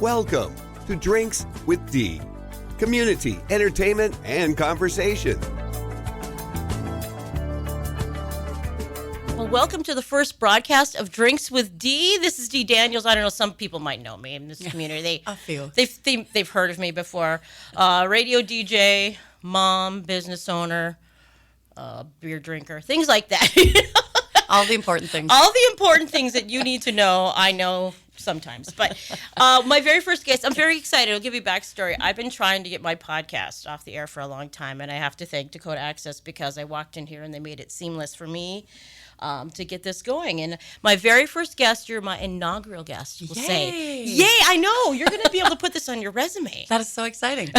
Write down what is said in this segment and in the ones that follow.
Welcome to Drinks with Dee. Community, entertainment, and conversation. Well, welcome to the first broadcast of Drinks with Dee. This is Dee Daniels. I don't know, some people might know me in this community. A few. They've heard of me before. Radio DJ, mom, business owner, beer drinker, things like that. All the important things. All the important things that you need to know, I know sometimes. But my very first guest, I'm very excited. I'll give you a backstory. I've been trying to get my podcast off the air for a long time, and I have to thank Dakota Access because I walked in here and they made it seamless for me to get this going. And my very first guest, you're my inaugural guest, we'll say. Yay, I know. You're going to be able to put this on your resume. That is so exciting.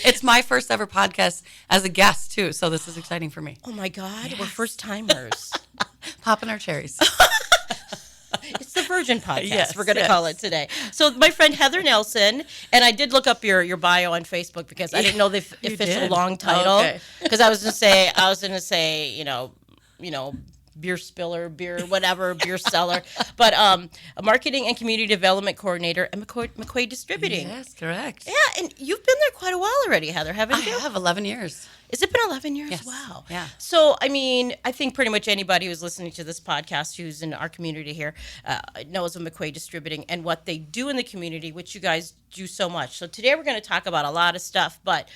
It's my first ever podcast as a guest, too, so this is exciting for me. Oh, my God. Yes. We're first-timers. Popping our cherries. It's the Virgin Podcast, Yes, we're going to call it today. So my friend Heather Nelson, and I did look up your bio on Facebook because I didn't know the official long title. Because I was going to say, you know, beer spiller, beer whatever, beer seller, but a marketing and community development coordinator at McQuade Distrubuting. Yes, correct. Yeah, and you've been there quite a while already, Heather, haven't you? I have 11 years. Has it been 11 years? Yes. Wow. Yeah. So, I mean, I think pretty much anybody who's listening to this podcast who's in our community here knows of McQuade Distributing and what they do in the community, which you guys do so much. So today we're going to talk about a lot of stuff, but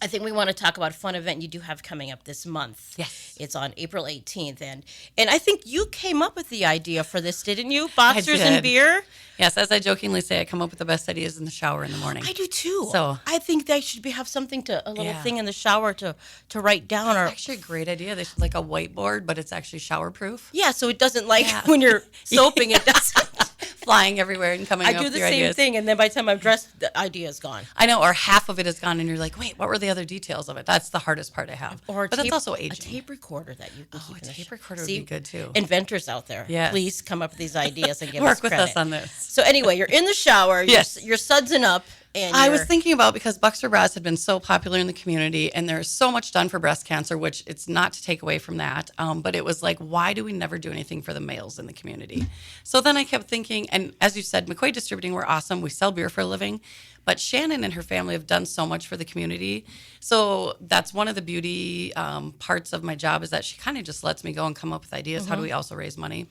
I think we want to talk about a fun event you do have coming up this month. Yes. It's on April 18th. And I think you came up with the idea for this, didn't you? Boxers and beer? Yes, as I jokingly say, I come up with the best ideas in the shower in the morning. I do too. So I think they should have something a little thing in the shower to write down. Or actually a great idea. They should like a whiteboard, but it's actually shower proof. Yeah, so it doesn't when you're soaping, it doesn't. Flying everywhere and coming up I do with the your same ideas. thing, and then by the time I'm dressed, the idea is gone. I know, or half of it is gone, and you're like, wait, what were the other details of it? That's the hardest part I have. Or but it's also aging. A tape recorder that you can keep in the tape recorder would See, be good too. Inventors out there, yes. Please come up with these ideas and give Work us credit. with us on this. So anyway, you're in the shower, Yes. you're sudsing up. And I was thinking about, because Buxer bras had been so popular in the community, and there's so much done for breast cancer, which it's not to take away from that, but it was like, why do we never do anything for the males in the community? So then I kept thinking, and as you said, McQuade Distributing, we're awesome. We sell beer for a living, but Shannon and her family have done so much for the community. So that's one of the beauty parts of my job, is that she kind of just lets me go and come up with ideas. Mm-hmm. How do we also raise money?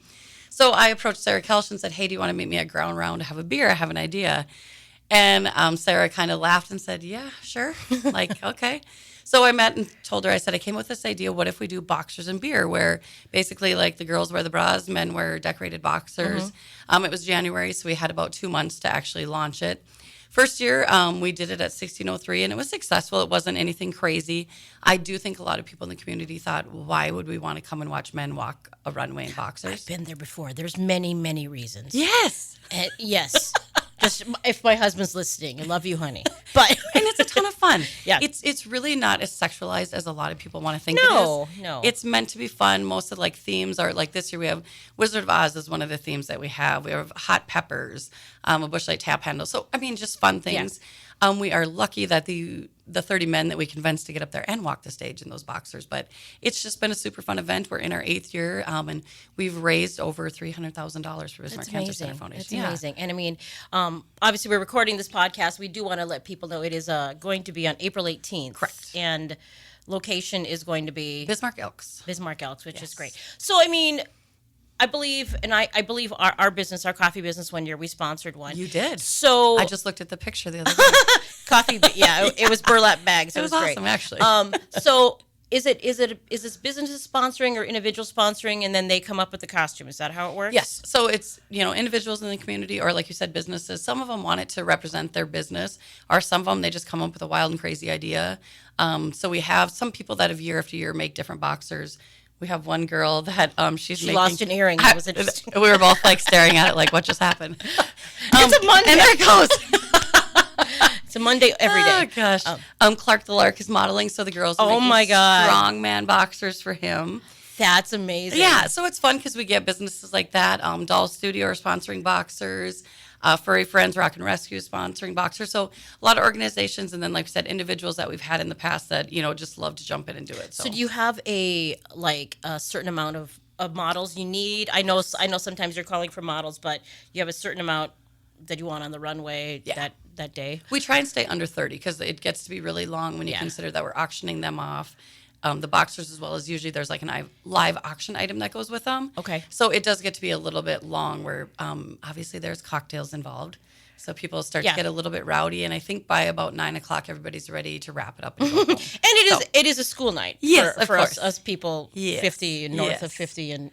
So I approached Sarah Kelsch and said, hey, do you want to meet me at Ground Round to have a beer? I have an idea. And Sarah kind of laughed and said, yeah, sure. Like, okay. So I met and told her, I said, I came with this idea. What if we do boxers and beer, where basically like the girls wear the bras, men wear decorated boxers. Mm-hmm. It was January, so we had about 2 months to actually launch it. First year, we did it at 1603, and it was successful. It wasn't anything crazy. I do think a lot of people in the community thought, why would we want to come and watch men walk a runway in boxers? I've been there before. There's many, many reasons. Yes. Yes. Just if my husband's listening, I love you, honey. But and it's a ton of fun. Yeah, it's really not as sexualized as a lot of people want to think it is. No. It's meant to be fun. Most of like themes are like this year we have Wizard of Oz is one of the themes that we have. We have hot peppers, a Busch Light tap handle. So I mean, just fun things. Yeah. We are lucky that the 30 men that we convinced to get up there and walk the stage in those boxers. But it's just been a super fun event. We're in our 8th year, and we've raised over $300,000 for Bismarck Cancer Center Foundation. That's amazing. And I mean, obviously we're recording this podcast. We do want to let people know it is going to be on April 18th. Correct. And location is going to be Bismarck Elks, which is great. So, I mean, I believe our business, our coffee business, one year we sponsored one. You did. So I just looked at the picture the other day. Coffee, yeah, it was burlap bags. So it was great. Awesome, actually. So is this business sponsoring or individual sponsoring, and then they come up with the costume? Is that how it works? Yes. So it's individuals in the community, or like you said, businesses. Some of them want it to represent their business, or some of them they just come up with a wild and crazy idea. So we have some people that have year after year make different boxers. We have one girl that she lost an earring. That was interesting. We were both like staring at it, like, what just happened? It's a Monday. And there it goes. It's a Monday every day. Oh gosh. Clark the Lark is modeling, so the girls are making strongman boxers for him. That's amazing. Yeah, so it's fun because we get businesses like that. Doll Studio are sponsoring boxers. Furry Friends Rock and Rescue is sponsoring boxers. So a lot of organizations, and then like I said, individuals that we've had in the past that just love to jump in and do it. So do you have a certain amount of models you need? I know sometimes you're calling for models, but you have a certain amount that you want on the runway that day? We try and stay under 30 because it gets to be really long when you consider that we're auctioning them off. The boxers, as well as usually there's like a live auction item that goes with them. Okay. So it does get to be a little bit long where obviously there's cocktails involved. So people start to get a little bit rowdy. And I think by about 9 o'clock, everybody's ready to wrap it up and go home. And it is a school night for us people 50 and north of 50 and,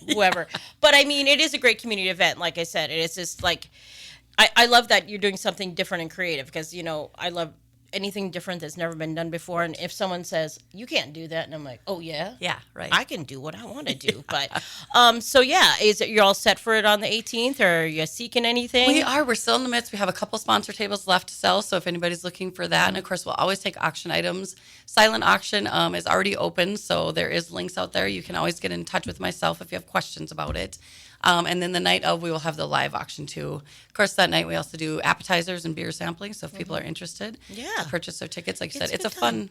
whoever. But I mean, it is a great community event. Like I said, it's just like, I love that you're doing something different and creative because, I love anything different that's never been done before. And if someone says, you can't do that, and I'm like, oh, yeah? Yeah, right. I can do what I want to do. But, you're all set for it on the 18th, or are you seeking anything? We are. We're still in the midst. We have a couple sponsor tables left to sell, so if anybody's looking for that, and of course, we'll always take auction items. Silent auction is already open, so there is links out there. You can always get in touch with myself if you have questions about it. And then the night of, we will have the live auction too. Of course, that night we also do appetizers and beer sampling. So if people are interested to purchase their tickets, like you said, it's a fun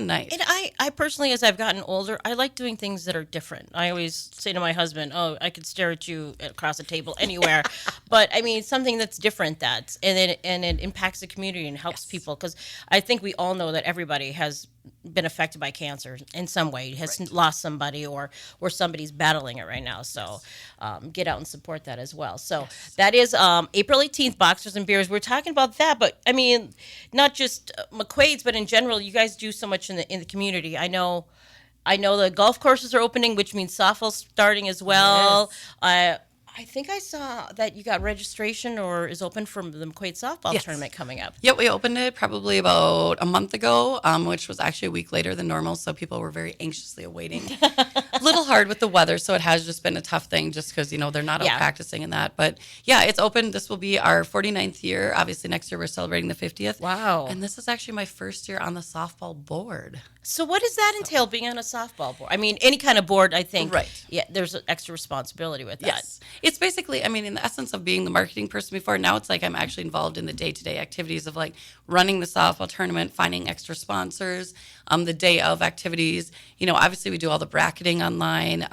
night. And I personally, as I've gotten older, I like doing things that are different. I always say to my husband, "Oh, I could stare at you across a table anywhere," but I mean something that's different. And it impacts the community and helps people because I think we all know that everybody has been affected by cancer in some way, has lost somebody or somebody's battling it right now. So get out and support that as well. So that is April 18th, Boxers and Beers. We're talking about that, but I mean, not just McQuade's, but in general, you guys do so much in the community. I know the golf courses are opening, which means softball's starting as well. Yes. I think I saw that you got registration or is open for the McQuade softball tournament coming up. Yep, we opened it probably about a month ago, which was actually a week later than normal, so people were very anxiously awaiting. A little hard with the weather, so it has just been a tough thing just because, they're not out practicing in that. But, it's open. This will be our 49th year. Obviously, next year we're celebrating the 50th. Wow. And this is actually my first year on the softball board. So what does that entail, being on a softball board? I mean, any kind of board, I think. Right. Yeah, there's an extra responsibility with that. Yes. It's basically, in the essence of being the marketing person before, now it's like I'm actually involved in the day-to-day activities of like running the softball tournament, finding extra sponsors, the day of activities. Obviously we do all the bracketing online.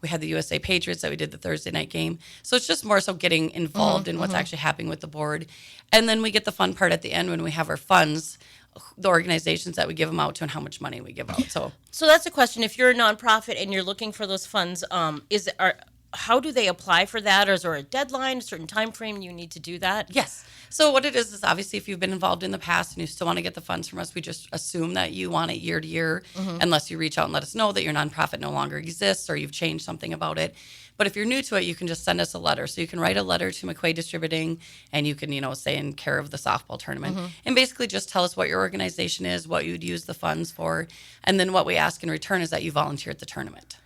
We had the USA Patriots that we did the Thursday night game. So it's just more so getting involved in what's actually happening with the board. And then we get the fun part at the end when we have our funds, the organizations that we give them out to and how much money we give out. So that's a question. If you're a nonprofit and you're looking for those funds, how do they apply for that? Or is there a deadline, a certain time frame you need to do that? Yes. So what it is obviously if you've been involved in the past and you still want to get the funds from us, we just assume that you want it year to year unless you reach out and let us know that your nonprofit no longer exists or you've changed something about it. But if you're new to it, you can just send us a letter. So you can write a letter to McQuade Distributing and you can, say in care of the softball tournament and basically just tell us what your organization is, what you'd use the funds for. And then what we ask in return is that you volunteer at the tournament.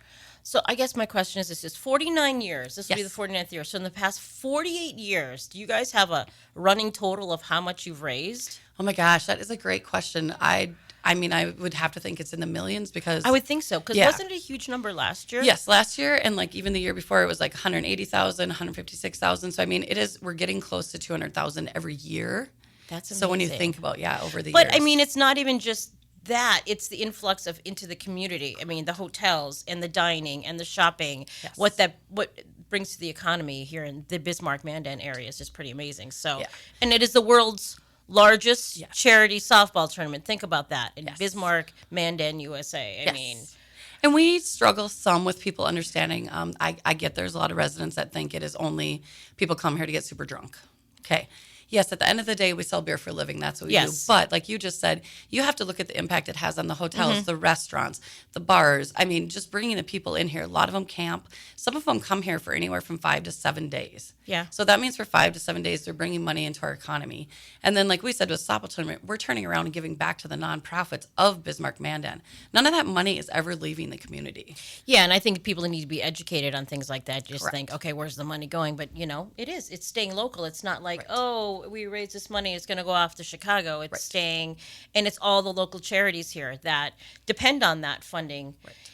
So I guess my question is, this is 49 years. This will be the 49th year. So in the past 48 years, do you guys have a running total of how much you've raised? Oh my gosh, that is a great question. I would have to think it's in the millions because I would think so. Because wasn't it a huge number last year? Yes, last year and like even the year before it was like 180,000, 156,000. So we're getting close to 200,000 every year. That's amazing. So when you think about over the years. But it's not even just that, it's the influx into the community. The hotels and the dining and the shopping. Yes. What brings to the economy here in the Bismarck-Mandan area is just pretty amazing. So, and it is the world's largest charity softball tournament. Think about that in Bismarck, Mandan, USA. And we struggle some with people understanding. I get there's a lot of residents that think it is only people come here to get super drunk. Okay. Yes, at the end of the day, we sell beer for a living. That's what we do. But like you just said, you have to look at the impact it has on the hotels, the restaurants, the bars. Just bringing the people in here. A lot of them camp. Some of them come here for anywhere from 5 to 7 days. Yeah. So that means for 5 to 7 days, they're bringing money into our economy. And then, like we said, with softball tournament, we're turning around and giving back to the nonprofits of Bismarck-Mandan. None of that money is ever leaving the community. Yeah, and I think people need to be educated on things like that. Just think, okay, where's the money going? But, it's staying local. It's not like, we raise this money, it's going to go off to Chicago. It's staying, and it's all the local charities here that depend on that funding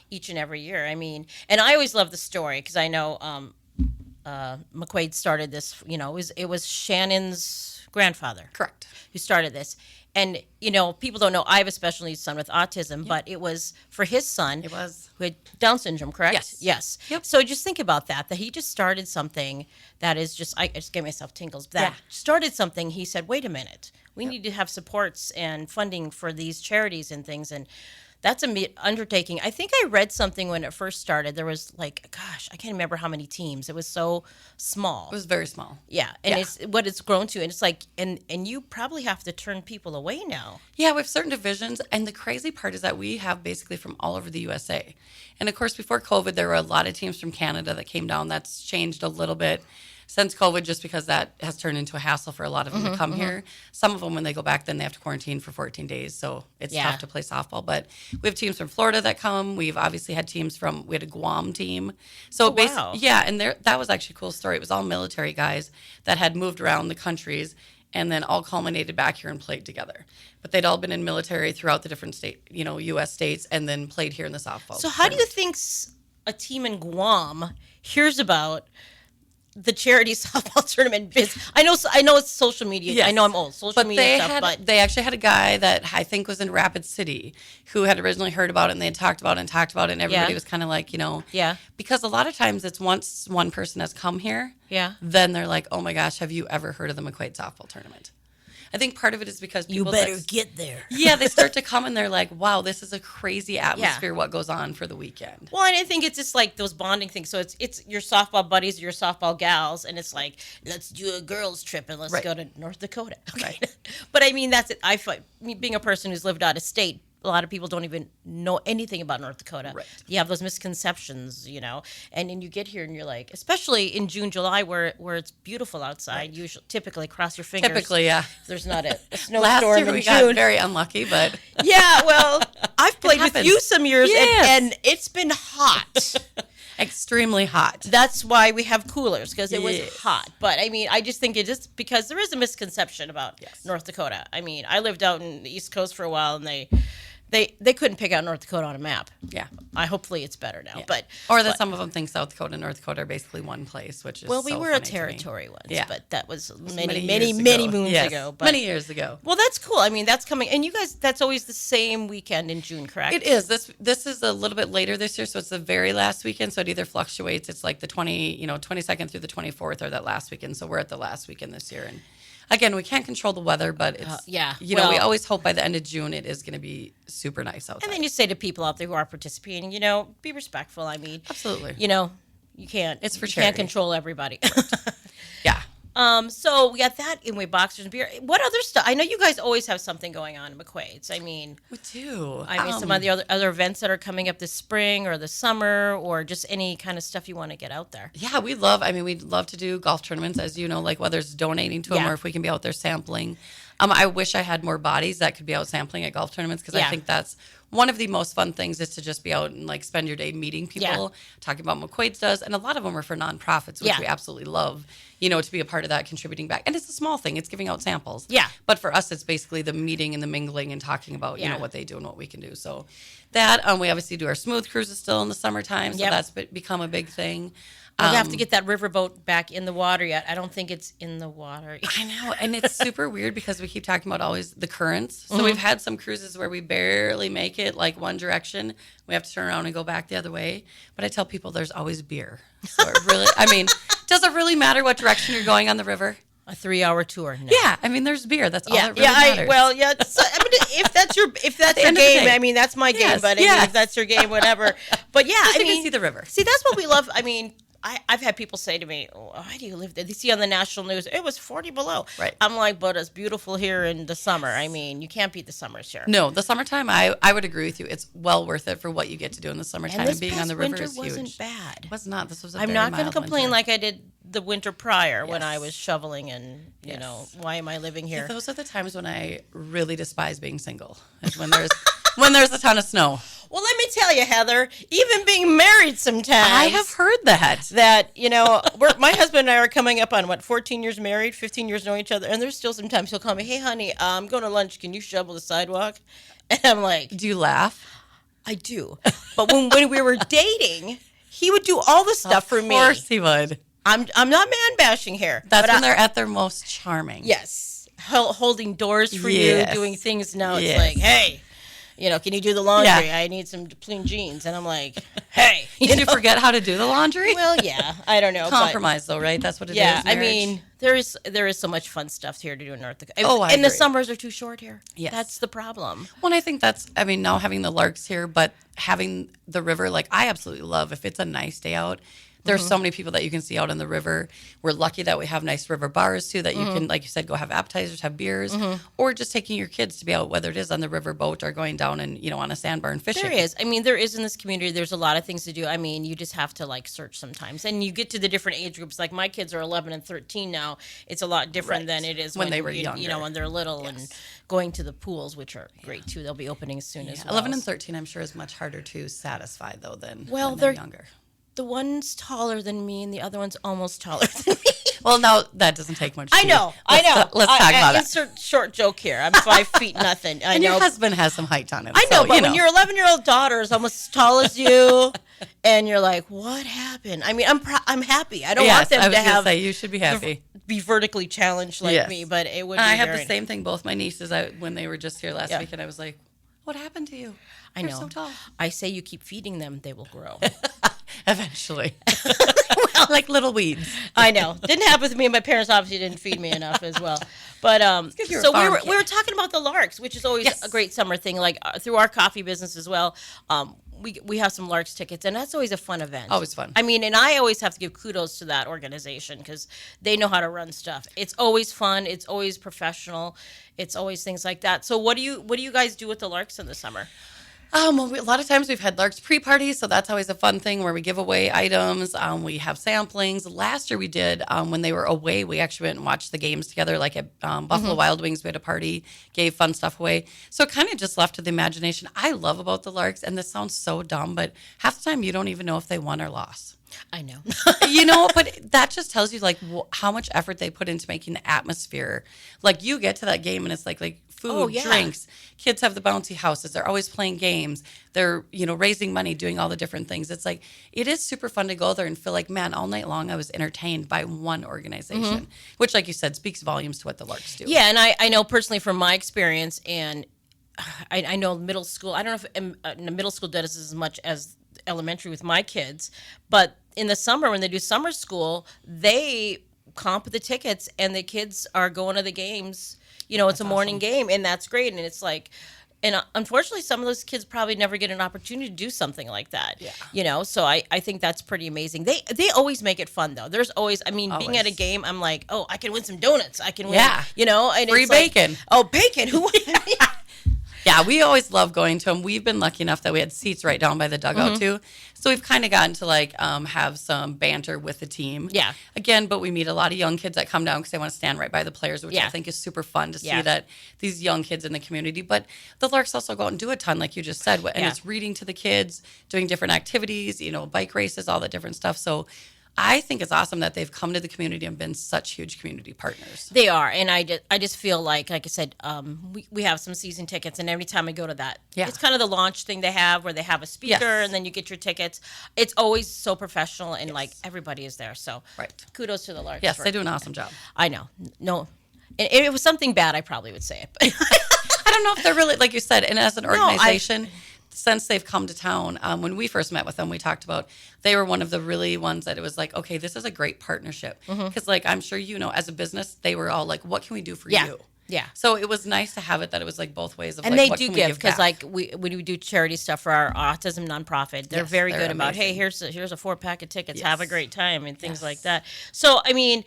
each and every year. And I always love the story because I know McQuade started this, it was Shannon's grandfather. Correct. Who started this. And, people don't know I have a special needs son with autism, but it was for his son. It was. Who had Down syndrome, correct? Yes. Yes. Yep. So just think about that he just started something that is just, I just gave myself tingles. That started something, he said, wait a minute, we need to have supports and funding for these charities and things. And that's an undertaking. I think I read something when it first started. There was I can't remember how many teams. It was so small. It was very small. Yeah, and it's what it's grown to, and it's and you probably have to turn people away now. Yeah, we have certain divisions, and the crazy part is that we have basically from all over the USA. And of course, before COVID, there were a lot of teams from Canada that came down. That's changed a little bit since COVID, just because that has turned into a hassle for a lot of them to come here. Some of them, when they go back, then they have to quarantine for 14 days. So it's tough to play softball. But we have teams from Florida that come. We've obviously had teams we had a Guam team. So wow. Yeah, and that was actually a cool story. It was all military guys that had moved around the countries and then all culminated back here and played together. But they'd all been in military throughout the different U.S. states, and then played here in the softball. So how do you think a team in Guam hears about the charity softball tournament biz? I know it's social media. Yes. I know I'm old. Social media stuff, but they actually had a guy that I think was in Rapid City who had originally heard about it, and they had talked about it, and everybody was kind of like, because a lot of times it's once one person has come here, then they're like, oh my gosh, have you ever heard of the McQuade softball tournament? I think part of it is because people get there. Yeah, they start to come and they're like, wow, this is a crazy atmosphere, what goes on for the weekend. Well, and I think it's just like those bonding things. So it's your softball buddies, your softball gals, and it's like, let's do a girls trip and let's go to North Dakota. Okay. Right. But I mean, that's it. I find, being a person who's lived out of state, a lot of people don't even know anything about North Dakota. Right. You have those misconceptions, and then you get here and you're like, especially in June, July, where it's beautiful outside. Usually, typically, cross your fingers. Typically, yeah. If there's not a snowstorm Last year in we June. got very unlucky, but yeah, well, I've played with you some years, and it's been hot. Extremely hot. That's why we have coolers, because it was hot. But I mean, I just think it is because there is a misconception about North Dakota. I mean, I lived out in the East Coast for a while, and they couldn't pick out North Dakota on a map. Yeah. Hopefully it's better now. Yeah. Some of them think South Dakota and North Dakota are basically one place, which is we were a territory once, but that was many moons ago. But, many years ago. Well, that's cool. I mean, that's coming. And you guys, that's always the same weekend in June, correct? It is. This is a little bit later this year, so it's the very last weekend. So it either fluctuates. It's like the 22nd through the 24th, or that last weekend. So we're at the last weekend this year. And again, we can't control the weather, but it's, we always hope by the end of June it is going to be super nice outside. And then you say to people out there who are participating, be respectful. I mean, absolutely. You can't. It's for you charity. Can't control everybody. Yeah. So we got that in way boxers and beer. What other stuff? I know you guys always have something going on in McQuade's. I mean, we do. I mean, some of the other events that are coming up this spring or the summer, or just any kind of stuff you want to get out there. Yeah, we'd love to do golf tournaments, as you know, like whether it's donating to them or if we can be out there sampling. I wish I had more bodies that could be out sampling at golf tournaments, because I think that's one of the most fun things, is to just be out and like spend your day meeting people, talking about what McQuade's does. And a lot of them are for nonprofits, which we absolutely love, to be a part of that, contributing back. And it's a small thing. It's giving out samples. Yeah. But for us, it's basically the meeting and the mingling and talking about, what they do and what we can do. So that, we obviously do our smooth cruises still in the summertime. So that's become a big thing. We'll have to get that riverboat back in the water yet. I don't think it's in the water. I know. And it's super weird because we keep talking about always the currents. So we've had some cruises where we barely make it like one direction. We have to turn around and go back the other way. But I tell people there's always beer. So it really, does it really matter what direction you're going on the river? A 3-hour tour. No. Yeah, there's beer. That's all that really matters. So, if that's your game, that's my game. But if that's your game, whatever. But yeah, you can see the river. See, that's what we love. I've had people say to me, why do you live there? They see on the national news, it was 40 below. Right. I'm like, but it's beautiful here in the summer. You can't beat the summers here. No, the summertime, I would agree with you. It's well worth it for what you get to do in the summertime. And being on the river is huge. This wasn't bad. It was not. This was I'm not going to complain like I did the winter prior when I was shoveling and, why am I living here? Yeah, those are the times when I really despise being single. Is when there's a ton of snow. Well, let me tell you, Heather, even being married sometimes. I have heard that. My husband and I are coming up on, 14 years married, 15 years knowing each other, and there's still sometimes he'll call me, hey, honey, I'm going to lunch. Can you shovel the sidewalk? And I'm like. Do you laugh? I do. But when we were dating, he would do all the stuff for me. Of course he would. I'm not man bashing here. That's when they're at their most charming. Yes. holding doors for Yes. you, doing things. Now it's Yes. like, hey, can you do the laundry? Yeah. I need some clean jeans. And I'm like, hey. Did you forget how to do the laundry? Well, yeah, I don't know. Compromise, though, right? That's what it is. Yeah, I marriage. mean, there is so much fun stuff here to do in North Dakota. Oh, I and the agree. summers are too short here. Yes. That's the problem. Well, I think now having the larks here, but having the river, like I absolutely love if it's a nice day out. There's so many people that you can see out on the river. We're lucky that we have nice river bars too, that you can, like you said, go have appetizers, have beers, or just taking your kids to be out, whether it is on the river boat or going down and, on a sandbar and fishing. There is. I mean, there is in this community. There's a lot of things to do. I mean, you just have to search sometimes. And you get to the different age groups. Like my kids are 11 and 13 now. It's a lot different than it is When they were younger. when they're little and going to the pools, which are great too. They'll be opening as soon as well. 11 and 13, I'm sure, is much harder to satisfy, though, than Well, when they're they're- younger. The one's taller than me, and the other one's almost taller than me. Well, now that doesn't take much. I to- know. Let's talk about it. Insert short joke here. I'm 5 feet nothing. I And know. your husband has some height on him. I know, so, but when your 11-year-old daughter is almost as tall as you, and you're like, "What happened?" I mean, I'm happy. I don't want them I was to gonna have say, you should be happy. be vertically challenged like Yes. me, but it would. Be I have very, the same thing. Both my nieces, when they were just here last week, and I was like, "What happened to you? I You're know. so tall." I say you keep feeding them, they will grow. Eventually, like little weeds. I know. Didn't happen with me. My parents obviously didn't feed me enough as well. But you're a so farm we were talking about the larks, which is always Yes. a great summer thing. Like through our coffee business as well. We have some larks tickets, and that's always a fun event. Always fun. I mean, and I always have to give kudos to that organization because they know how to run stuff. It's always fun. It's always professional. It's always things like that. So what do you guys do with the larks in the summer? Well, a lot of times we've had Larks pre-parties, so that's always a fun thing where we give away items. We have samplings. Last year we did, when they were away, we actually went and watched the games together, like at Buffalo Wild Wings. We had a party, gave fun stuff away. So it kind of just left to the imagination. I love about the Larks, and this sounds so dumb, but half the time you don't even know if they won or lost. I know. But that just tells you how much effort they put into making the atmosphere. Like you get to that game and it's like food, Oh, yeah. drinks. Kids have the bouncy houses. They're always playing games. They're raising money, doing all the different things. It's like it is super fun to go there and feel like, man, all night long I was entertained by one organization, which, like you said, speaks volumes to what the Larks do. Yeah, and I know personally from my experience, and I know middle school. I don't know if the middle school does as much as elementary with my kids, but in the summer when they do summer school, they comp the tickets, and the kids are going to the games. It's a morning game, and that's great. And it's like, and unfortunately, some of those kids probably never get an opportunity to do something like that. Yeah. So I think that's pretty amazing. They always make it fun, though. There's always, being at a game, I'm like, oh, I can win some donuts. I can win, and Free it's like, bacon. oh, bacon. Who? Yeah, we always love going to them. We've been lucky enough that we had seats right down by the dugout too, so we've kind of gotten to have some banter with the team. Yeah. Again, but we meet a lot of young kids that come down because they want to stand right by the players, which I think is super fun to see that these young kids in the community. But the Larks also go out and do a ton, like you just said, and it's reading to the kids, doing different activities, bike races, all that different stuff. So I think it's awesome that they've come to the community and been such huge community partners. They are, and I just feel like I said, we have some season tickets, and every time I go to that, it's kind of the launch thing they have where they have a speaker, and then you get your tickets. It's always so professional, and everybody is there. So kudos to the Larks. Yes, they do an awesome job. I know. No, if it was something bad, I probably would say it. But I don't know if they're really, like you said, and as an organization, since they've come to town, when we first met with them, we talked about they were one of the really ones that it was like, okay, this is a great partnership. Because I'm sure as a business, they were all like, what can we do for you? Yeah. So it was nice to have it that it was both ways of and they what do can give we because back? when we do charity stuff for our autism nonprofit, they're very they're good about, hey, amazing. here's a 4-pack of tickets, have a great time, and things like that. So I'm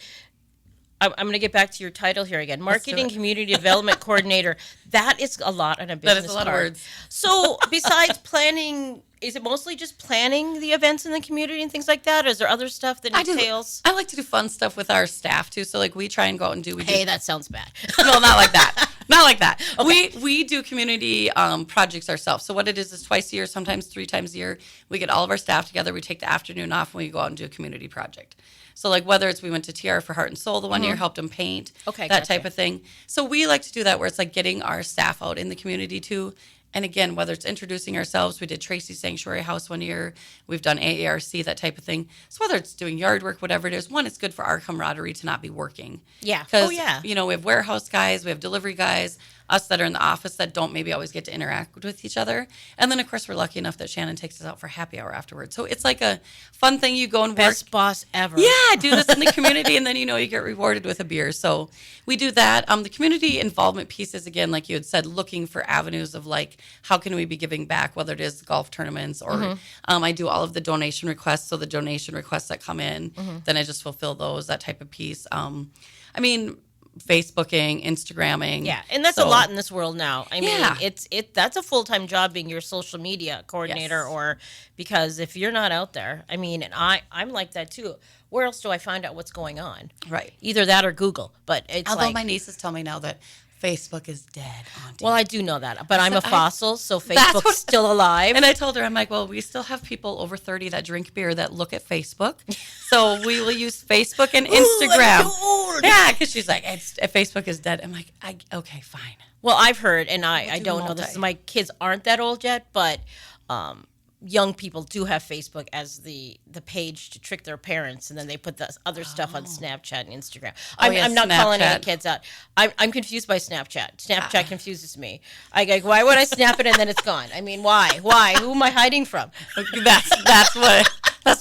going to get back to your title here again. Marketing Community Development Coordinator. That is a lot on a business That is a lot of card. words. So besides planning, is it mostly just planning the events in the community and things like that? Or is there other stuff that entails? I like to do fun stuff with our staff too. So we try and go out and do. Hey, that sounds bad. No, not like that. Not like that. Okay. We do community projects ourselves. So what it is twice a year, sometimes 3 times a year. We get all of our staff together. We take the afternoon off and we go out and do a community project. So whether it's we went to TR for Heart and Soul the one year, helped them paint, that type of thing. So we like to do that where it's getting our staff out in the community too And again, whether it's introducing ourselves, we did Tracy's Sanctuary House one year. We've done AARC, that type of thing. So whether it's doing yard work, whatever it is, one, it's good for our camaraderie to not be working. Yeah. Because, Oh, yeah. you know, we have warehouse guys, we have delivery guys, us that are in the office that don't maybe always get to interact with each other. And then, of course, we're lucky enough that Shannon takes us out for happy hour afterwards. So it's like a fun thing. You go and work. Best boss ever. Yeah, do this in the community, and then, you know, you get rewarded with a beer. So we do that. The community involvement piece is, again, like you had said, looking for avenues of, like, how can we be giving back, whether it is golf tournaments or I do all of the donation requests. So the donation requests that come in, then I just fulfill those, that type of piece. I mean, Facebooking, Instagramming. Yeah, and that's a lot in this world now. I mean, that's a full-time job being your social media coordinator, or because if you're not out there, I mean, and I'm like that too. Where else do I find out what's going on? Right. Either that or Google. But it's Although like, my nieces tell me now that Facebook is dead, Auntie. well, I do know that, but I'm a fossil, so That's Facebook's what- still alive. And I told her, I'm like, well, we still have people over 30 that drink beer that look at Facebook. So we will use Facebook and Instagram. I'm so old. Yeah, because she's like, Facebook is dead. I'm like, okay, fine. Well, I've heard, and I do don't know this. My kids aren't that old yet, but young people do have Facebook as the page to trick their parents, and then they put the other stuff on Snapchat and Instagram. I'm not calling any kids out. I'm confused by Snapchat. Snapchat confuses me. I go, why would I snap it and then it's gone? I mean, why? Who am I hiding from? That's what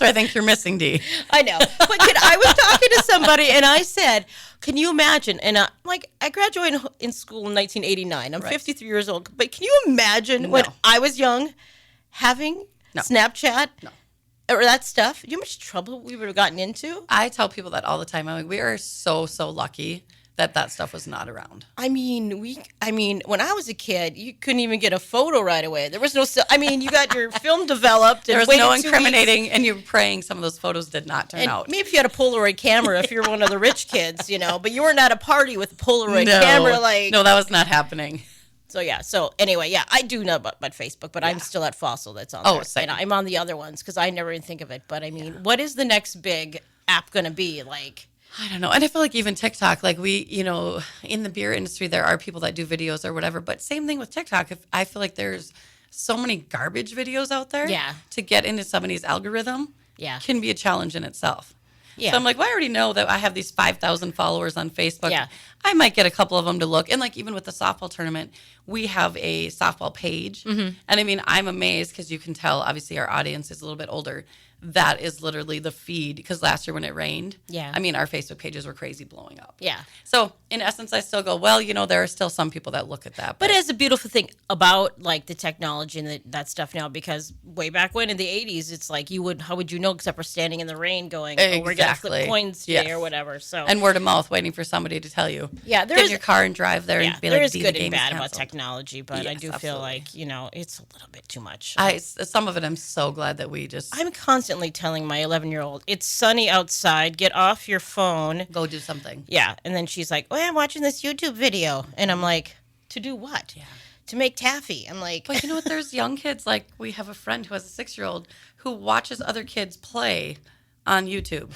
I think you're missing, Dee. I know. But I was talking to somebody, and I said, can you imagine? And I graduated in school in 1989. I'm 53 years old. But can you imagine when I was young having Snapchat or that stuff? Do you know how much trouble we would have gotten into? I tell people that all the time. I'm like, we are so lucky that stuff was not around. I mean, when I was a kid, you couldn't even get a photo right away. There was no. You got your film developed. And There was waited no 2 weeks. incriminating, and you're praying some of those photos did not turn out. Maybe if you had a Polaroid camera, if you're one of the rich kids, but you weren't at a party with a Polaroid camera. No, that was not happening. So anyway, I do know about Facebook, but I'm still at Fossil that's on there. Same. And I'm on the other ones because I never even think of it. But I mean, what is the next big app going to be? Like, I don't know. And I feel like even TikTok, like we, in the beer industry, there are people that do videos or whatever. But same thing with TikTok. I feel like there's so many garbage videos out there. Yeah. To get into somebody's algorithm can be a challenge in itself. Yeah. So I'm like, well, I already know that I have these 5,000 followers on Facebook. Yeah. I might get a couple of them to look. And like even with the softball tournament, we have a softball page. And I mean, I'm amazed because you can tell, obviously, our audience is a little bit older. That is literally the feed, because last year when it rained, I mean, our Facebook pages were crazy blowing up. Yeah. So in essence, I still go, well, there are still some people that look at that. But it's a beautiful thing about like the technology and that stuff now, because way back when in the 80s, it's like how would you know except for standing in the rain going, oh, we're going to flip coins today or whatever. So and word of mouth, waiting for somebody to tell you. Yeah, get in your car and drive there and be there like, is "Dee, good the game and is bad about canceled." technology, but I do feel like, it's a little bit too much. Some of it I'm so glad that we just I'm constantly telling my 11-year-old, it's sunny outside, get off your phone. go do something. Yeah, and then she's like, oh, I'm watching this YouTube video. And I'm like, to do what? Yeah. To make taffy. I'm like... But you know what? There's young kids, like we have a friend who has a 6-year-old who watches other kids play on YouTube.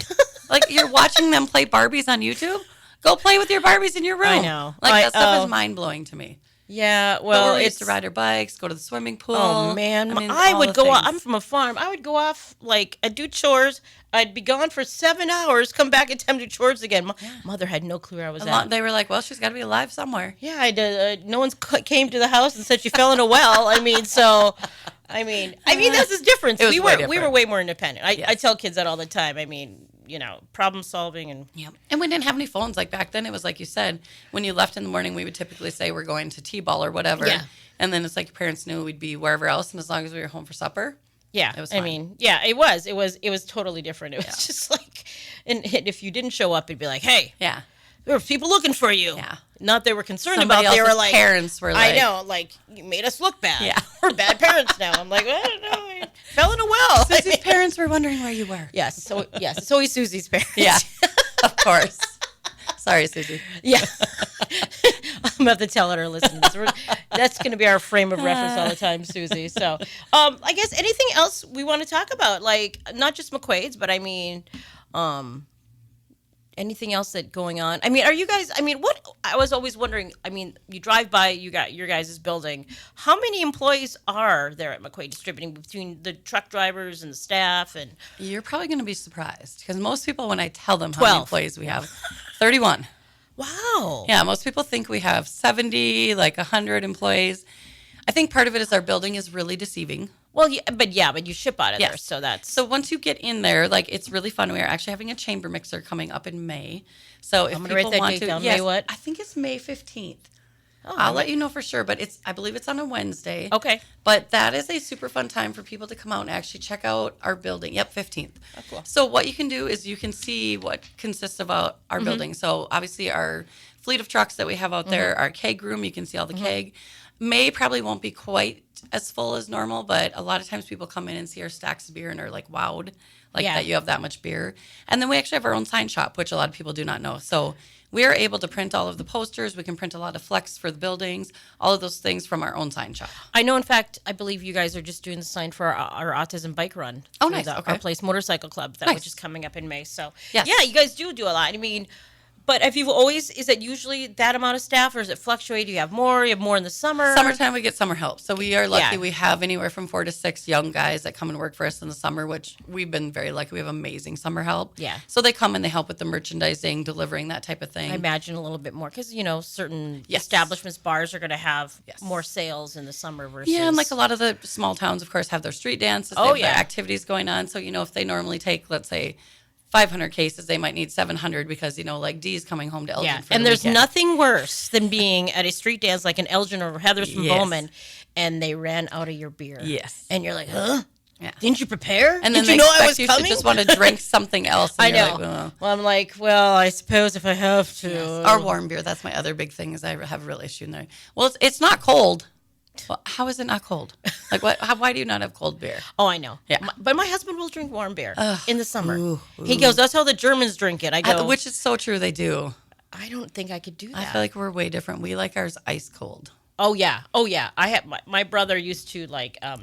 Like, you're watching them play Barbies on YouTube? Go play with your Barbies in your room. I know. Like, that stuff is mind-blowing to me. Yeah, well, we used to ride our bikes, go to the swimming pool. Oh, man. I mean, I all would the go off. things. I'm from a farm. I would go off, like, I'd do chores. I'd be gone for 7 hours, come back and do chores again. Mother had no clue where I was at. They were like, well, she's got to be alive somewhere. Yeah, no one came to the house and said she fell in a well. I mean, that's the difference. We were way more independent. I tell kids that all the time. I mean, problem solving and And we didn't have any phones like back then. It was like you said, when you left in the morning, we would typically say we're going to T-ball or whatever. Yeah. And then it's like your parents knew we'd be wherever else, and as long as we were home for supper. Yeah, it was fine. I mean, yeah, it was totally different. It was just like, and if you didn't show up, it'd be like, hey, there were people looking for you. Yeah, not they were concerned Somebody about. They were like, parents were like, I know, like you made us look bad. Yeah, we're bad parents now. I'm like, I don't know, I fell in a well. Susie's parents were wondering where you were. Yes, it's always Susie's parents. Yeah, of course. Sorry, Susie. Yeah. I'm going to have to tell her to listen to this. That's going to be our frame of reference all the time, Susie. So, I guess anything else we want to talk about? Like, not just McQuade's, but I mean, anything else that going on? I mean, are you guys? I mean, what I was always wondering. I mean, you drive by, you got your guys' building. How many employees are there at McQuade Distributing between the truck drivers and the staff? And You're probably going to be surprised because most people, when I tell them how 12. many employees we have, 31. wow, Yeah, most people think we have 70, like 100 employees. I think part of it is our building is really deceiving. well, but you ship out of there, so that's So once you get in there, like it's really fun. We are actually having a chamber mixer coming up in May. So if I'm gonna people write that want date to, down. yes, May what? I think it's May 15th. Oh, I'll let you know for sure, but I believe it's on a Wednesday. Okay. But that is a super fun time for people to come out and actually check out our building. Yep, 15th. Oh, cool. So what you can do is you can see what consists of our building. So obviously our fleet of trucks that we have out there, our keg room, you can see all the keg. May probably won't be quite as full as normal, but a lot of times people come in and see our stacks of beer and are like wowed, like Yeah. that you have that much beer. And then we actually have our own sign shop, which a lot of people do not know. So we are able to print all of the posters. We can print a lot of flex for the buildings, all of those things from our own sign shop. I know. In fact, I believe you guys are just doing the sign for our autism bike run. Oh, through nice. Okay. Our place motorcycle club Nice. which is coming up in May. So Yes. yeah, you guys do a lot. I mean, but if you've always, is it usually that amount of staff, or does it fluctuate? Do you have more? You have more in the summer? Summertime, we get summer help. So we are lucky. Yeah. We have anywhere from 4 to 6 young guys that come and work for us in the summer, which we've been very lucky. We have amazing summer help. Yeah. So they come and they help with the merchandising, delivering, that type of thing. I imagine a little bit more because certain Yes. establishments, bars are going to have Yes. more sales in the summer versus Yeah, and like a lot of the small towns, of course, have their street dances. They Oh, have yeah. their activities going on. So, if they normally take, let's say, 500 cases, they might need 700 because, like Dee's coming home to Elgin Yeah, for and the there's weekend. nothing worse than being at a street dance like an Elgin or Heather's from Yes. Bowman, and they ran out of your beer. Yes. and you're like, huh? Yeah. Didn't you prepare? And then Did they you know I expect was you coming? to just want to drink something else. And I you're know. like, well, Well, I'm like, I suppose if I have to. Or warm beer. That's my other big thing is I have a real issue in there. Well, it's not cold. Well, how is it not cold? Like, why do you not have cold beer? Oh, I know. Yeah. But my husband will drink warm beer in the summer. He goes, that's how the Germans drink it. I go, Which is so true. They do. I don't think I could do that. I feel like we're way different. We like ours ice cold. Oh yeah. I have my brother used to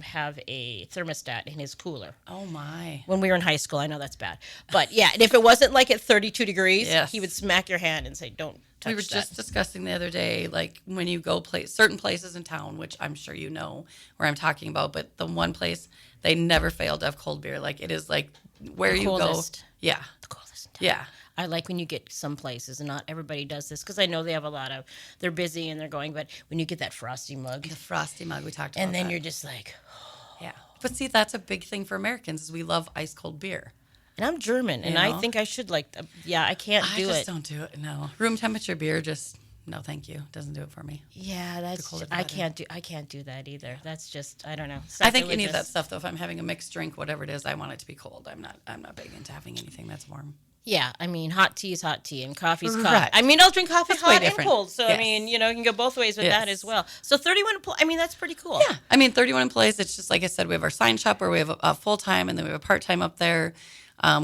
have a thermostat in his cooler. Oh, my. When we were in high school. I know that's bad. But yeah, and if it wasn't like at 32 degrees, Yes. he would smack your hand and say, don't touch We were that. just discussing the other day, like when you go certain places in town, which I'm sure you know where I'm talking about, but the one place they never fail to have cold beer. Like it is like where The you coldest. go. Yeah. The coolest in town. Yeah. I like when you get some places, and not everybody does this because I know they have they're busy and they're going, but when you get that frosty mug, The frosty mug we talked about. and then that. you're just like, Yeah. But see, that's a big thing for Americans is we love ice cold beer. and I'm German, and You I know? think I should I can't I do just it. don't do it. No. Room temperature beer, just no, thank you. Doesn't do it for me. Yeah, that's colder the I better. can't do that either. That's just I don't know. I think any of that Sacrilegious. stuff though, if I'm having a mixed drink, whatever it is, I want it to be cold. I'm not big into having anything that's warm. Yeah, I mean, hot tea is hot tea, and coffee's coffee. Correct. I mean, I'll drink coffee That's way hot and different. cold. So I Yes. mean, you can go both ways with that Yes. as well. So 31. I mean, that's pretty cool. Yeah, I mean, 31 employees. It's just like I said, we have our sign shop where we have a full time, and then we have a part time up there.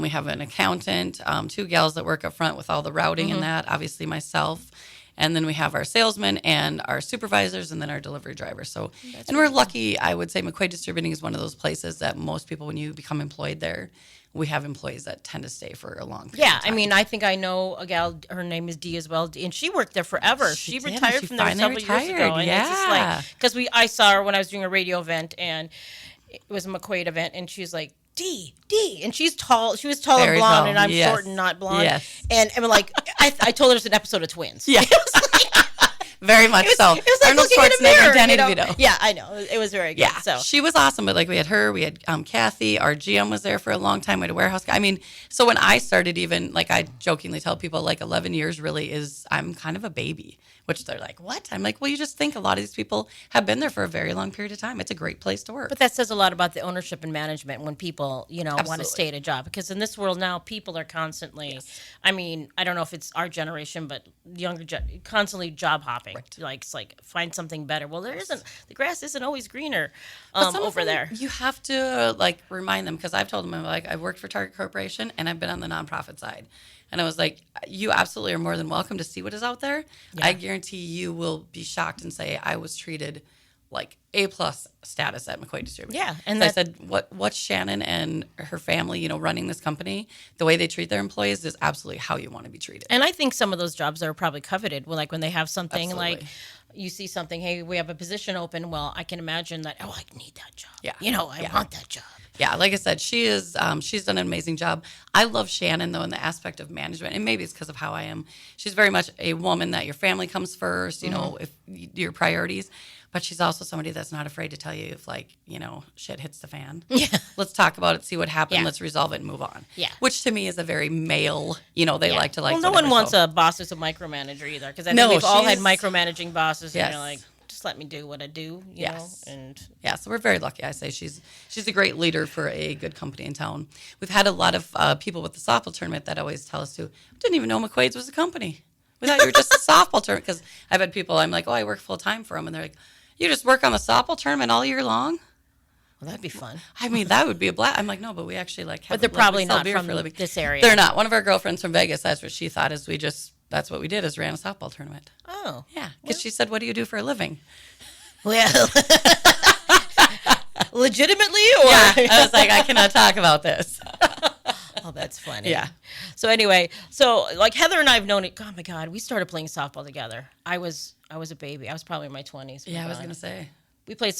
We have an accountant, 2 gals that work up front with all the routing and that. Obviously, myself, and then we have our salesmen and our supervisors, and then our delivery drivers. So, and we're lucky. I would say McQuade Distributing is one of those places that most people, when you become employed there, we have employees that tend to stay for a long period. Yeah, of I time. mean, I think I know a gal. Her name is Dee as well, and she worked there forever. She She did, and retired she from there finally several years ago, retired, and it's just yeah. like because I saw her when I was doing a radio event, and it was a McQuade event, and she was like, Dee, and she's tall. She was tall Very and blonde, tall, and I'm yes. short and not blonde. Yes. And I'm like, I told her it's an episode of Twins. Yeah. Very much so. It was like Arnold looking in a Schwarzenegger mirror. and Danny DeVito. Yeah, I know. It was very good. Yeah, So she was awesome. But like we had her, we had Kathy, our GM was there for a long time. We had a warehouse guy. I mean, so when I started, even like I jokingly tell people, like 11 years really is. I'm kind of a baby, which they're like, what? I'm like, well, you just think a lot of these people have been there for a very long period of time. It's a great place to work. But that says a lot about the ownership and management when people, want to Absolutely. stay at a job. Because in this world now, people are constantly, I mean, I don't know if it's our generation, but constantly job hopping. Like, it's like, find something better. Well, the grass isn't always greener But some of over them, there. you have to like remind them because I've told them I'm like I've worked for Target Corporation and I've been on the nonprofit side, and I was like, you absolutely are more than welcome to see what is out there. Yeah. I guarantee you will be shocked and say I was treated like A+ status at McQuade Distributing. Yeah, and so I said, what's Shannon and her family, you know, running this company, the way they treat their employees is absolutely how you want to be treated. And I think some of those jobs are probably coveted. Well, like when they have something Absolutely. like you see something, hey, we have a position open. Well, I can imagine that. Oh, I need that job. Yeah. You know, I want that job. Yeah, like I said, she's done an amazing job. I love Shannon, though, in the aspect of management, and maybe it's because of how I am. She's very much a woman that your family comes first, you know, if your priorities. But she's also somebody that's not afraid to tell you if, like, you know, shit hits the fan. Yeah. Let's talk about it, see what happened, Yeah. let's resolve it and move on. Yeah. Which to me is a very male, you know, they like to like. Well, no whatever, one wants so. a boss who's a micromanager either, because I think No, we've all had she's- micromanaging bosses, and Yes. you're like, just let me do what I do, you Yes. know, and Yeah, so we're very lucky. I say she's a great leader for a good company in town. We've had a lot of people with the softball tournament that always tell us to, didn't even know McQuade's was a company. We thought you were just a softball tournament, because I've had people, I'm like, oh, I work full time for them, and they're like, you just work on the softball tournament all year long? well, that'd be fun. I mean, that would be a blast. I'm like, no, but we actually like have. But they're we probably sell not beer from for a living. this area. They're not. One of our girlfriends from Vegas, that's what she thought. Is that's what we did, is ran a softball tournament. Oh, Yeah, because she said, what do you do for a living? well, legitimately, or Yeah, I was like, I cannot talk about this. oh, that's funny. Yeah. So anyway, so like Heather and I have known it. Oh my God, we started playing softball together. I was a baby. I was probably in my 20s. Yeah, I was gonna say. We played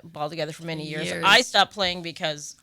ball together for many years. Years. I stopped playing because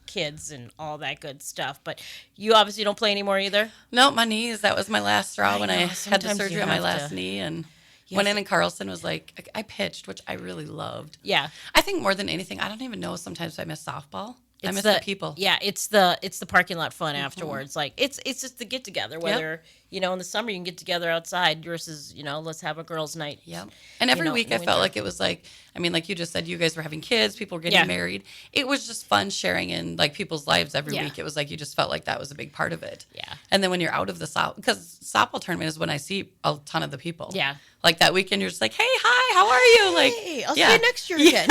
kids and all that good stuff. But you obviously don't play anymore either. No, my knees. That was my last straw when know, I had the sometimes surgery you on my have last to- knee, and You went have in, and Carlson was like, I pitched, which I really loved. Yeah. I think more than anything, I don't even know. Sometimes I miss softball. I miss the people. Yeah, it's the parking lot fun afterwards. Like it's just the get together. Whether you know in the summer you can get together outside versus let's have a girls' night. Yep. And every week in the I felt winter. like it was like, I mean, like you just said, you guys were having kids, people were getting Yeah. married. It was just fun sharing in like people's lives every Yeah. week. It was like you just felt like that was a big part of it. Yeah. And then when you're out of the softball, because softball tournament is when I see a ton of the people. Yeah. Like that weekend, you're just like, hey, hi, how are you? Like, Hey, I'll see you next year again.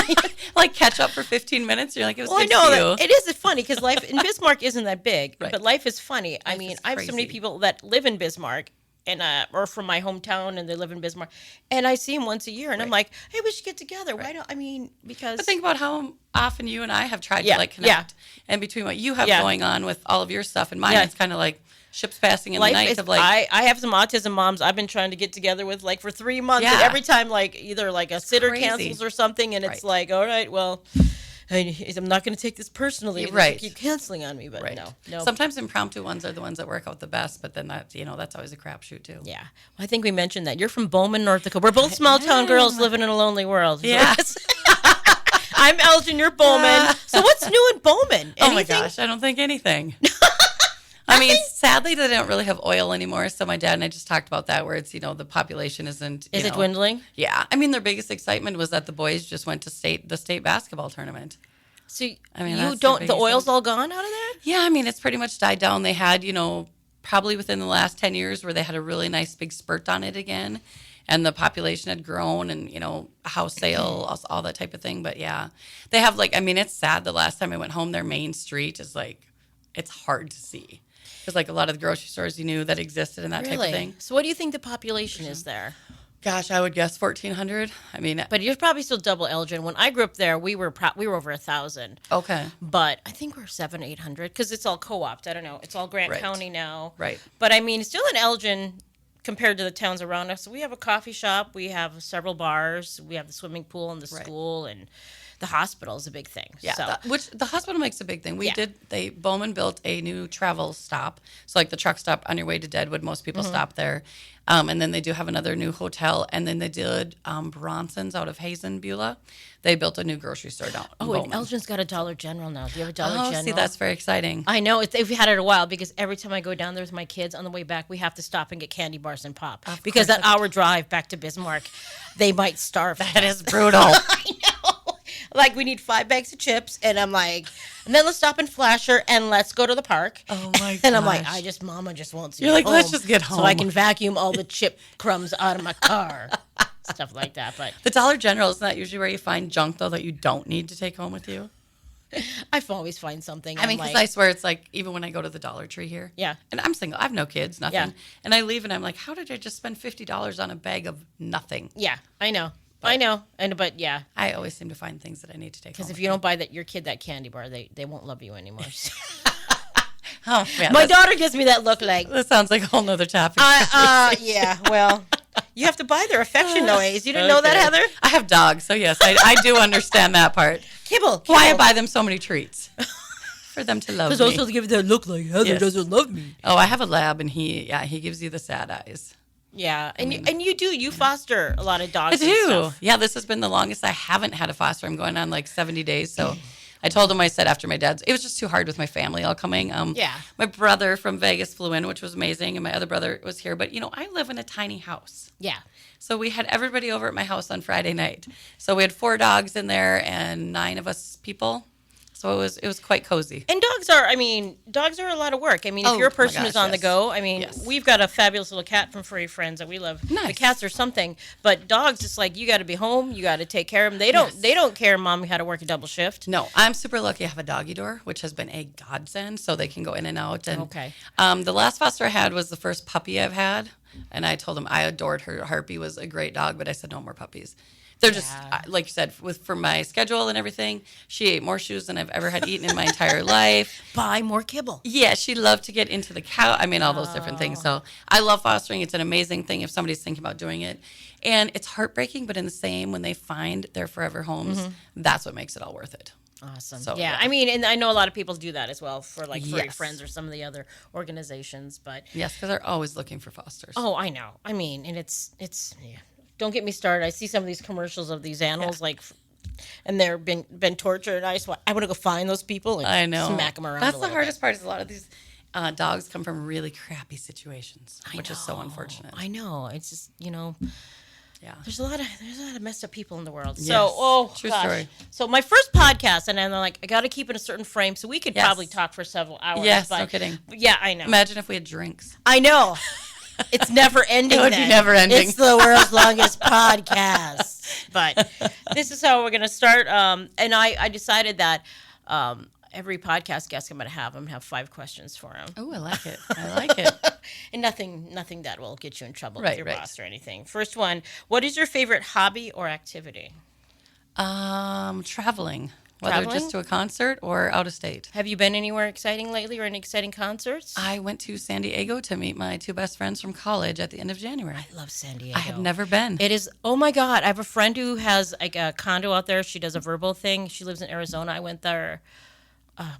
Like catch up for 15 minutes. You're like, it was Well, I good know to see that you. it is funny because life in Bismarck isn't that big, Right. but life is funny. I mean, is I have so many crazy. people that live in Bismarck and or from my hometown, and they live in Bismarck, and I see them once a year, and I'm like, hey, we should get together. Why don't I mean because But think about how often you and I have tried Yeah, to like connect. And between what you have Yeah. going on with all of your stuff and mine, Yeah. it's kind of like ships passing in life the night is, of like, I have some autism moms I've been trying to get together with like for 3 months, and Yeah. every time like either like a sitter crazy. cancels or something, and it's Right. like, all right, well, I'm not going to take this personally. You're They right. keep canceling on me, but right. no. Sometimes impromptu ones are the ones that work out the best, but then that's always a crapshoot too. Yeah, well, I think we mentioned that you're from Bowman, North Dakota. We're both small town girls living in a lonely world. Yeah. I'm Elgin, you're Bowman. So what's new in Bowman? Oh my Anything? gosh, I don't think anything. I mean, sadly, they don't really have oil anymore. So my dad and I just talked about that, where it's the population isn't. Is it dwindling? Yeah, I mean, their biggest excitement was that the boys just went to the state basketball tournament. So I mean, you that's don't. the The biggest oil's thing. all gone out of there. Yeah, I mean, it's pretty much died down. They had, probably within the last 10 years where they had a really nice big spurt on it again. And the population had grown and, house sale, all that type of thing. But yeah, they have it's sad. The last time I went home, their main street is it's hard to see. Because a lot of the grocery stores you knew that existed and that type of thing. So what do you think the population is there? Gosh, I would guess 1,400. I mean, But you're probably still double Elgin. When I grew up there, we were over 1,000. okay. But I think we're 700-800 because it's all co-opted. I don't know. It's all Grant Right. County now. Right. But I mean, still in Elgin compared to the towns around us. We have a coffee shop. We have several bars. We have the swimming pool and the Right. school, and the hospital is a big thing. Yeah, So, which the hospital makes a big thing. Yeah. Bowman built a new travel stop. So the truck stop on your way to Deadwood, most people stop there. And then they do have another new hotel. And then they did Bronson's out of Hazen, Beulah. They built a new grocery store down in and Bowman. Elgin's got a Dollar General now. Do you have a Dollar General? See, that's very exciting. I know. We've had it a while because every time I go down there with my kids on the way back, we have to stop and get candy bars and pop. Because course. that hour drive back to Bismarck, they might starve. That is brutal. I know. Like, we need 5 bags of chips, and I'm like, and then let's stop in Flasher and let's go to the park. Oh my And I'm like, gosh. Mama just wants You're like, let's just get so I home. can vacuum all the chip crumbs out of my car, stuff like that. But The Dollar General is not usually where you find junk, though, that you don't need to take home with you. I always find something. I mean, because I swear it's even when I go to the Dollar Tree here. Yeah. And I'm single. I have no kids, nothing. Yeah. And I leave and I'm like, how did I just spend $50 on a bag of nothing? yeah, I know. I know. But yeah. I always seem to find things that I need to take home. Because if you don't buy your kid that candy bar, they won't love you anymore. Oh, man, My daughter gives me that look like. That sounds like a whole nother topic. Yeah, well, you have to buy their affection nowadays. You didn't know that, Heather? I have dogs, so yes, I do understand that part. Kibble. Why I buy them so many treats. For them to love me. Because also to give that look like Heather doesn't love me. Oh, I have a lab, and he gives you the sad eyes. Yeah, and you foster a lot of dogs. I do. And stuff. Yeah, this has been the longest I haven't had a foster. I'm going on like 70 days. So I told him, I said after my dad's, it was just too hard with my family all coming. My brother from Vegas flew in, which was amazing, and my other brother was here. But I live in a tiny house. Yeah. So we had everybody over at my house on Friday night. So we had 4 dogs in there and 9 of us people. So it was quite cozy. And dogs are a lot of work. I mean, if you're a person who's on the go, we've got a fabulous little cat from Furry Friends that we love. Nice. The cats are something, but dogs, it's like you got to be home, you got to take care of them. They don't care, Mom, how to work a double shift. No, I'm super lucky I have a doggy door, which has been a godsend, so they can go in and out. And, okay. The last foster I had was the first puppy I've had, and I told him I adored her. Harpy was a great dog, but I said no more puppies. They're just, like you said, for my schedule and everything, she ate more shoes than I've ever had eaten in my entire life. Buy more kibble. Yeah, she loved to get into the couch. All those different things. So I love fostering. It's an amazing thing if somebody's thinking about doing it. And it's heartbreaking, but in the same, when they find their forever homes, that's what makes it all worth it. Awesome. So, yeah, and I know a lot of people do that as well for like Furry Friends or some of the other organizations. But yes, because they're always looking for fosters. Oh, I know. And it's yeah. Don't get me started. I see some of these commercials of these animals and they're been tortured. And I want to go find those people and I know. smack them around. That's the hardest part. Is a lot of these dogs come from really crappy situations, which is so unfortunate. I know. It's just yeah. There's a lot of messed up people in the world. Yes. So True gosh. story. So my first podcast, and I'm like, I got to keep in a certain frame, so we could probably talk for several hours. Yes, but, no kidding. Yeah, I know. Imagine if we had drinks. I know. It's never ending. It would be never ending. It's the world's longest podcast. But this is how we're going to start. And I decided that every podcast guest I'm going to have 5 questions for him. Oh, I like it. I like it. And nothing that will get you in trouble with your right. boss or anything. First one, what is your favorite hobby or activity? Traveling. Whether just to a concert or out of state. Have you been anywhere exciting lately or any exciting concerts? I went to San Diego to meet my 2 best friends from college at the end of January. I love San Diego. I have never been. It is, oh my God. I have a friend who has like a condo out there. She does a verbal thing. She lives in Arizona. I went there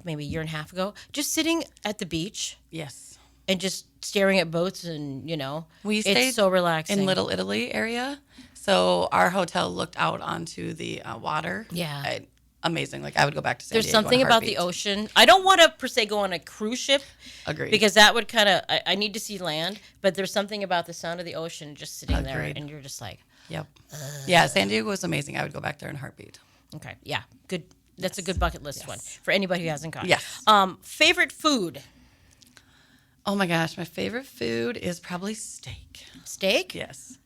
maybe a year and a half ago. Just sitting at the beach. Yes. And just staring at boats and, we stayed it's so relaxing. In Little Italy area. So our hotel looked out onto the water. Yeah. Amazing. Like I would go back to San There's Diego. Something about the ocean. I don't want to per se go on a cruise ship. Agreed. Because that would kind of, I need to see land, but there's something about the sound of the ocean just sitting there and you're just like. Yep. Yeah, San Diego was amazing. I would go back there in a heartbeat. Okay. Yeah. Good. That's a good bucket list one for anybody who hasn't gone. Yes. Favorite food? Oh my gosh, my favorite food is probably steak. Steak? Yes.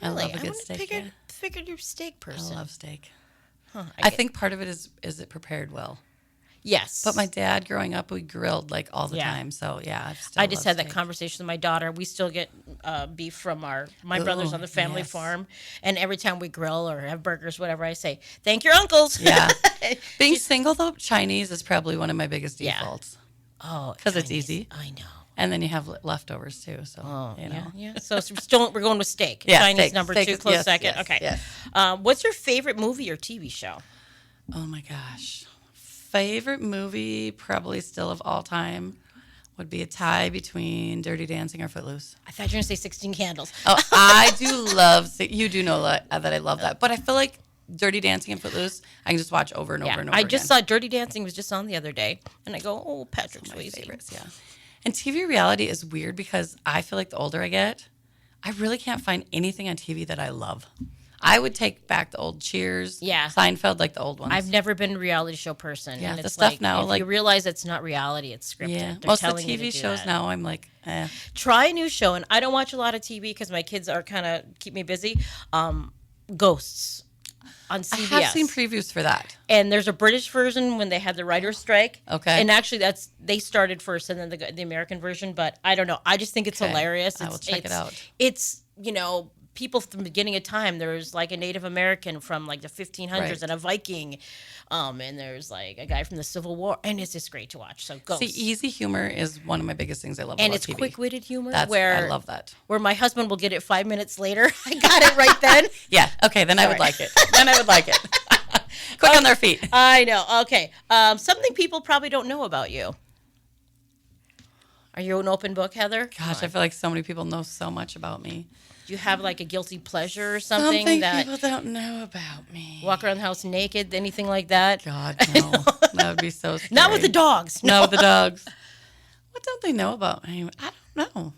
Really? I love a good steak. Figured you're a steak person. I love steak. Huh, I think part of it is it prepared well. Yes. But my dad, growing up, we grilled like all the time. So yeah, I just had that conversation with my daughter. We still get beef from my brothers on the family farm, and every time we grill or have burgers, whatever, I say, "Thank your uncles." Yeah. Being single though, Chinese is probably one of my biggest defaults. Oh, because it's easy. I know. And then you have leftovers too. So yeah. So we're going with steak. Yeah, Chinese steak. number Steak 2, is, close yes, second. yes, Okay. yes. What's your favorite movie or TV show? Oh my gosh. Favorite movie, probably still of all time, would be a tie between Dirty Dancing or Footloose. I thought you were going to say 16 Candles. Oh, I do love, you do know that I love that. But I feel like Dirty Dancing and Footloose, I can just watch over and over and over I just saw Dirty Dancing was just on the other day, and I go, oh, Patrick Swayze. Favorites, yeah. And TV reality is weird because I feel like the older I get, I really can't find anything on TV that I love. I would take back the old Cheers, Seinfeld, like the old ones. I've never been a reality show person. Yeah, and the it's stuff like, now, if like you realize it's not reality, it's scripted. Yeah, They're most of the telling you to TV do shows that. now, I'm like, eh. Try a new show, and I don't watch a lot of TV because my kids are kind of keep me busy. Ghosts on CBS. I have seen previews for that. And there's a British version when they had the writer's strike. Okay. And actually, they started first, and then the American version. But I don't know. I just think it's hilarious. I will check it out. It's people from the beginning of time. There's like a Native American from like the 1500s Right. and a Viking, and there's like a guy from the Civil War, and it's just great to watch. So go. See, easy humor is one of my biggest things I love And about it's TV. quick-witted humor. I love that. Where my husband will get it 5 minutes later. I got it right then. Yeah. Okay. Then I would like it. Then I would like it. Quick on their feet. I know. Okay. Something people probably don't know about you. Are you an open book, Heather? Gosh, I feel like so many people know so much about me. Do you have like a guilty pleasure or something that people don't know about me. walk around the house naked, anything like that? God, no. That would be so scary. Not with the dogs. No, with the dogs. What don't they know about me? I don't know.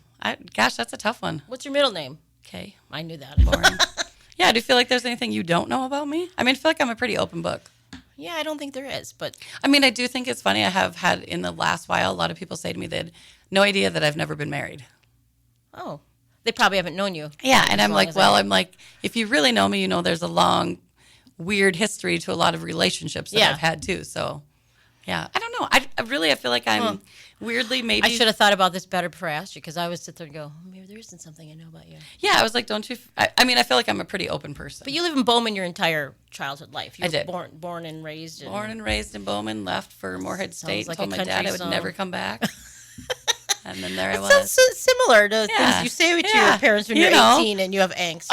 Gosh, that's a tough one. What's your middle name? Okay. I knew that. Boring. Yeah, do you feel like there's anything you don't know about me? I mean, I feel like I'm a pretty open book. Yeah, I don't think there is, but I mean, I do think it's funny. I have had in the last while, a lot of people say to me they had no idea that I've never been married. oh, they probably haven't known you. Yeah, and as I'm long like, as well, I- I'm like, if you really know me, you know there's a long, weird history to a lot of relationships that Yeah. I've had too. So, yeah, I don't know. I feel like I'm weirdly maybe. I should have thought about this better before I asked you, because I always sit there and go, maybe there isn't something I know about you. Yeah, I was like, don't you? I mean, I feel like I'm a pretty open person. But you live in Bowman your entire childhood life. You I were did. Born and raised. Born and raised in Bowman, left for Moorhead State, like told a my dad I country would song. never come back. And then there I It was. sounds so similar to Yeah. things you say with Yeah. your parents when You you're know. 18 and you have angst.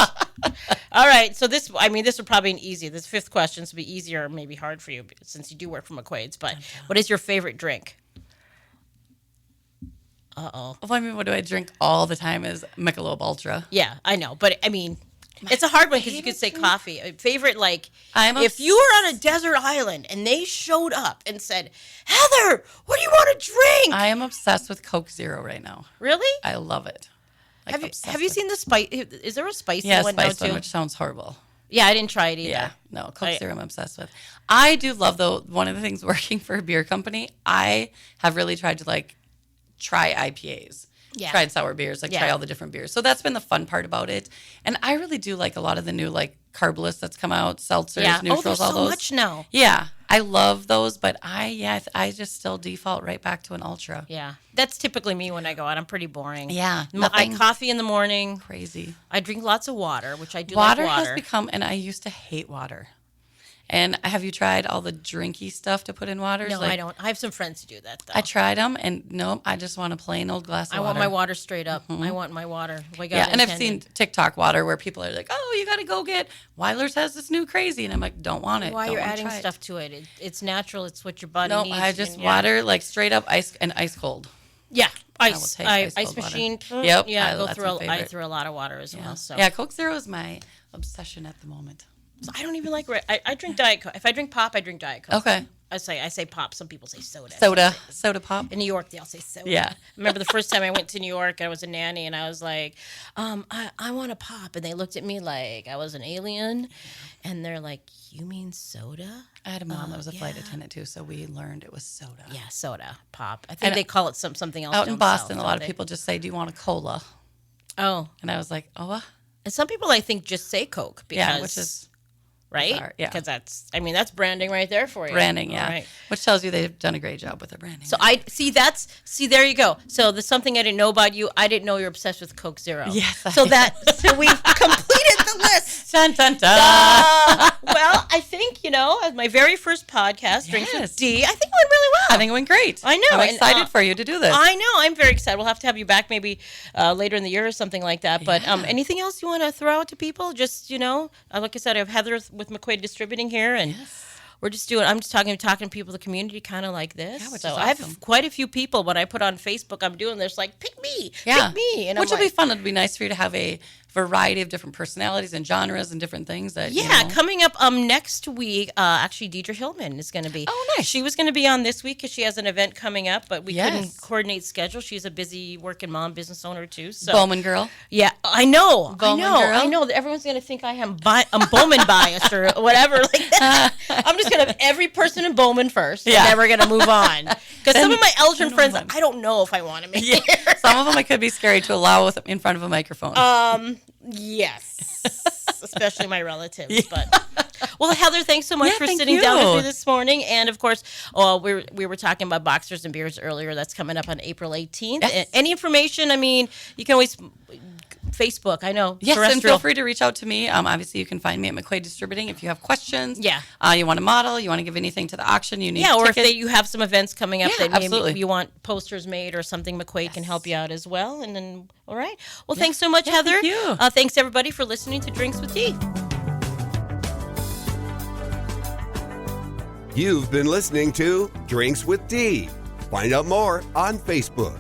All right, so this is probably an easy. This fifth question will be easier, or maybe hard for you since you do work for McQuade's. But what is your favorite drink? Uh-oh. Well, I mean, what do I drink all the time is Michelob Ultra. Yeah, I know, but I mean, it's a hard one because you could say coffee. Favorite, like, I'm if you were on a desert island and they showed up and said, Heather, what do you want to drink? I am obsessed with Coke Zero right now. Really? I love it. Like, Have you obsessed seen with the spice? Is there a spicy Yeah, one now spiced too? one, which sounds horrible. Yeah, I didn't try it either. Yeah, no, Coke Zero I'm obsessed with. I do love, though, one of the things working for a beer company, I have really tried to, like, try IPAs. Yeah. Tried sour beers, like try Yeah. all the different beers. So that's been the fun part about it. And I really do like a lot of the new, like, carbless that's come out, seltzers, Yeah. neutrals, There's all so those. much now. Yeah, I love those, but I just still default right back to an Ultra. Yeah, that's typically me when I go out. I'm pretty boring. Yeah, I nothing coffee in the morning. crazy. I drink lots of water, which I do Water like water. has become, and I used to hate water. And have you tried all the drinky stuff to put in water? No, Like, I don't. I have some friends who do that, though. I tried them, and no, I just want a plain old glass of I water. want my water straight up. I want my water. Like Yeah, God and I've seen intended. TikTok water where people are like, "Oh, you got to go get Weiler's has this new crazy," and I'm like, "Don't want it." Why don't you're wanna adding try it." stuff to it. It's natural. It's what your body No, needs. I just and, yeah. water like straight up ice and ice cold. Yeah, will ice. take Ice ice cold water. machine. Yep, Yeah, that's my I favorite. through a lot of water as well. So. Yeah, Coke Zero is my obsession at the moment. So I don't even like. I drink Diet Coke. If I drink pop, I drink Diet Coke. Okay, I say pop. Some people say soda. soda pop. In New York, they all say soda. Yeah. Remember the first time I went to New York, I was a nanny, and I was like, I want a pop. And they looked at me like I was an alien. And they're like, you mean soda? I had a mom that was a flight yeah. attendant too, so we learned it was soda. Yeah, soda, pop. I think And they call it something else. Out in down Boston, south, a lot don't of they? people just say, "Do you want a cola?" Oh. And I was like, "Oh, And some people, I think, just say Coke because, yeah," which is right? bizarre, yeah. Because that's branding right there for you. branding, yeah, All right. which tells you they've done a great job with their branding. So there you go. So there's something I didn't know about you. I didn't know you're obsessed with Coke Zero. Yes, I So we've completed the list. dun dun dun. Well, I think, as my very first podcast, Drinks with Yes. Dee, I think it went really well. I think it went great. I know, I'm and, excited for you to do this. I know. I'm very excited. We'll have to have you back maybe later in the year or something like that. But Yeah. anything else you want to throw out to people? Just, like I said, I have Heather with McQuade Distributing here, and we're just I'm just talking to people in the community kind of like this. Yeah, which so is I awesome. have quite a few people when I put on Facebook I'm doing this, like, pick me, Yeah. pick me. And Which I'm will be like, fun. It'll be nice for you to have a variety of different personalities and genres and different things that coming up next week, actually Deidre Hillman is going to be. Oh, nice. She was going to be on this week because she has an event coming up, but we Yes. couldn't coordinate schedule. She's a busy working mom, business owner too. So Bowman girl. yeah, I know. Bowman girl. I know. Everyone's going to think I'm Bowman biased or whatever like that. I'm just going to have every person in Bowman first, Yeah. and then we're going to move on. Because some of my Elgin then friends, move on. I don't know if I want to make Yeah. it. Some of them it could be scary to allow in front of a microphone. Yes, especially my relatives. But well, Heather, thanks so much Yeah, for thank sitting down with you. me this morning. And of course, we were talking about Boxers and Beers earlier. That's coming up on April 18th. Yes. And any information, I mean, you can always Facebook. I know. Yes, and feel terrestrial. free to reach out to me. Obviously, you can find me at McQuade Distributing if you have questions. Yeah. You want to model, you want to give anything to the auction, you need Yeah, or tickets. if you have some events coming up Yeah, that maybe absolutely. you want posters made or something, McQuade can help you out as well. And then, all right. Well, thanks so much, Yeah, Heather. thank you. Thanks, everybody, for listening to Drinks with Dee. You've been listening to Drinks with Dee. Find out more on Facebook.